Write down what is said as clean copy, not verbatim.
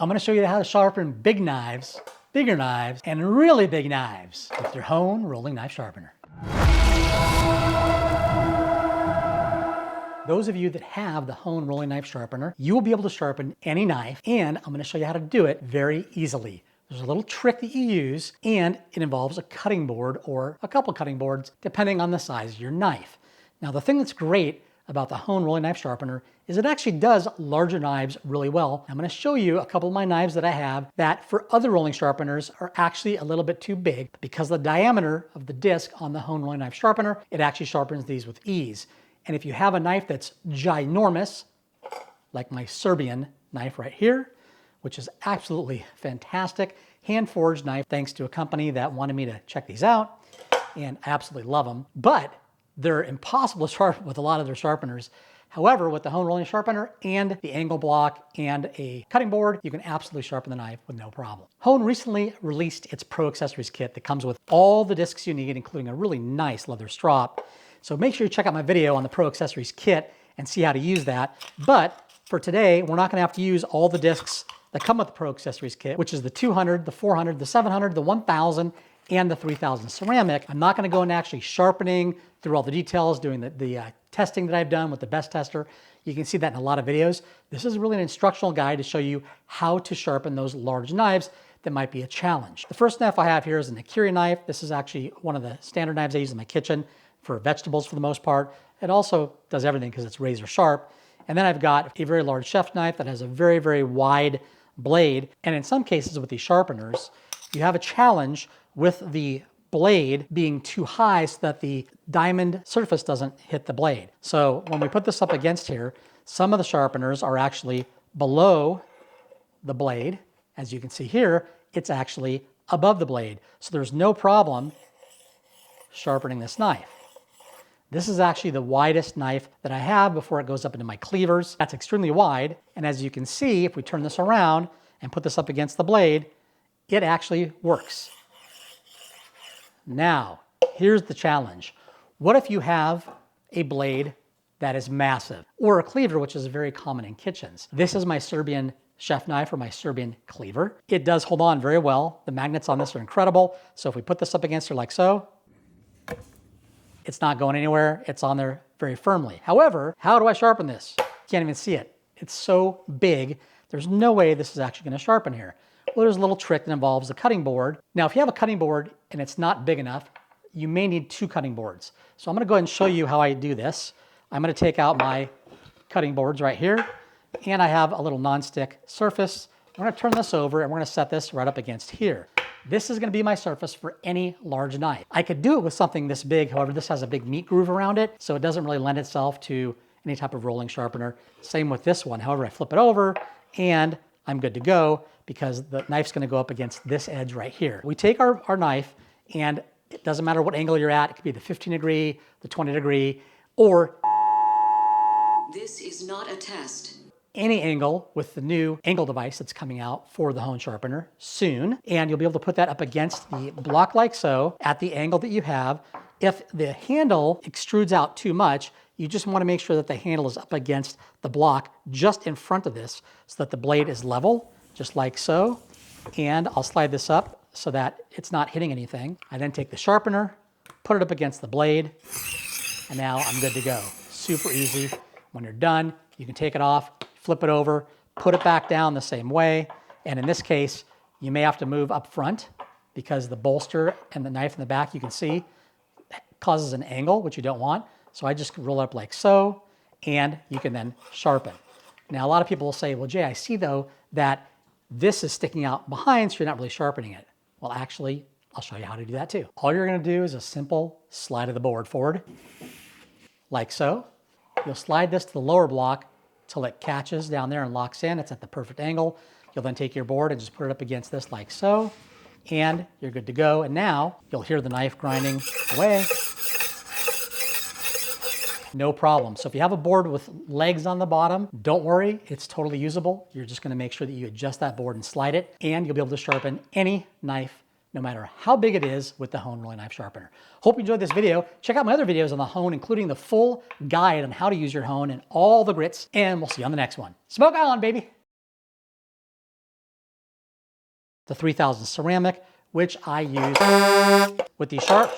I'm going to show you how to sharpen big knives, bigger knives, and really big knives with your Hone Rolling Knife Sharpener. Those of you that have the Hone Rolling Knife Sharpener, you will be able to sharpen any knife, and I'm going to show you how to do it very easily. There's a little trick that you use, and it involves a cutting board or a couple cutting boards, depending on the size of your knife. Now, the thing that's great about the Hone Rolling Knife Sharpener is it actually does larger knives really well. I'm going to show you a couple of my knives that I have that for other rolling sharpeners are actually a little bit too big. Because of the diameter of the disc on the Hone Rolling Knife Sharpener, it actually sharpens these with ease. And if you have a knife that's ginormous, like my Serbian knife right here, which is absolutely fantastic, hand-forged knife, thanks to a company that wanted me to check these out, and I absolutely love them. But they're impossible to sharpen with a lot of their sharpeners. However, with the Hone Rolling Sharpener and the angle block and a cutting board, you can absolutely sharpen the knife with no problem. Hone recently released its Pro Accessories kit that comes with all the discs you need, including a really nice leather strop. So make sure you check out my video on the Pro Accessories kit and see how to use that. But for today, we're not going to have to use all the discs that come with the Pro Accessories kit, which is the 200, the 400, the 700, the 1000, and the 3000 ceramic. I'm not going to go into actually sharpening through all the details, doing the testing that I've done with the best tester. You can see that in a lot of videos. This is really an instructional guide to show you how to sharpen those large knives that might be a challenge. The first knife I have here is an akiri knife. This is actually one of the standard knives I use in my kitchen for vegetables for the most part. It also does everything because it's razor sharp. And then I've got a very large chef knife that has a very, very wide blade. And in some cases with these sharpeners, you have a challenge with the blade being too high so that the diamond surface doesn't hit the blade. So when we put this up against here, some of the sharpeners are actually below the blade. As you can see here, it's actually above the blade. So there's no problem sharpening this knife. This is actually the widest knife that I have before it goes up into my cleavers. That's extremely wide. And as you can see, if we turn this around and put this up against the blade, it actually works. Now, here's the challenge. What if you have a blade that is massive, or a cleaver, which is very common in kitchens? This is my Serbian chef knife, or my Serbian cleaver. It does hold on very well. The magnets on this are incredible. So if we put this up against her like so, it's not going anywhere. It's on there very firmly. However, how do I sharpen this? Can't even see it. It's so big. There's no way this is actually going to sharpen here. Well, there's a little trick that involves a cutting board. Now, if you have a cutting board and it's not big enough, you may need two cutting boards. So I'm going to go ahead and show you how I do this. I'm going to take out my cutting boards right here, and I have a little non-stick surface. I'm going to turn this over, and we're going to set this right up against here. This is going to be my surface for any large knife. I could do it with something this big. However, this has a big meat groove around it, so it doesn't really lend itself to any type of rolling sharpener. Same with this one. However, I flip it over, and I'm good to go because the knife's going to go up against this edge right here. We take our knife, and it doesn't matter what angle you're at. It could be the 15 degree, the 20 degree, or this is not a test. Any angle with the new angle device that's coming out for the Hone Sharpener soon. And you'll be able to put that up against the block like so at the angle that you have. If the handle extrudes out too much, you just want to make sure that the handle is up against the block just in front of this so that the blade is level, just like so. And I'll slide this up so that it's not hitting anything. I then take the sharpener, put it up against the blade, and now I'm good to go. Super easy. When you're done, you can take it off, flip it over, put it back down the same way. And in this case, you may have to move up front because the bolster and the knife in the back, you can see, causes an angle, which you don't want. So I just roll it up like so, and you can then sharpen. Now, a lot of people will say, well, Jay, I see though that this is sticking out behind, so you're not really sharpening it. Well, actually, I'll show you how to do that too. All you're gonna do is a simple slide of the board forward, like so. You'll slide this to the lower block till it catches down there and locks in. It's at the perfect angle. You'll then take your board and just put it up against this like so, and you're good to go. And now you'll hear the knife grinding away. No problem. So if you have a board with legs on the bottom, don't worry, it's totally usable. You're just going to make sure that you adjust that board and slide it, and you'll be able to sharpen any knife, no matter how big it is, with the Hone Rolling Knife Sharpener. Hope you enjoyed this video. Check out my other videos on the Hone, including the full guide on how to use your Hone and all the grits, and we'll see you on the next one. Smoke on, baby! the 3000 ceramic, which I use with the sharp.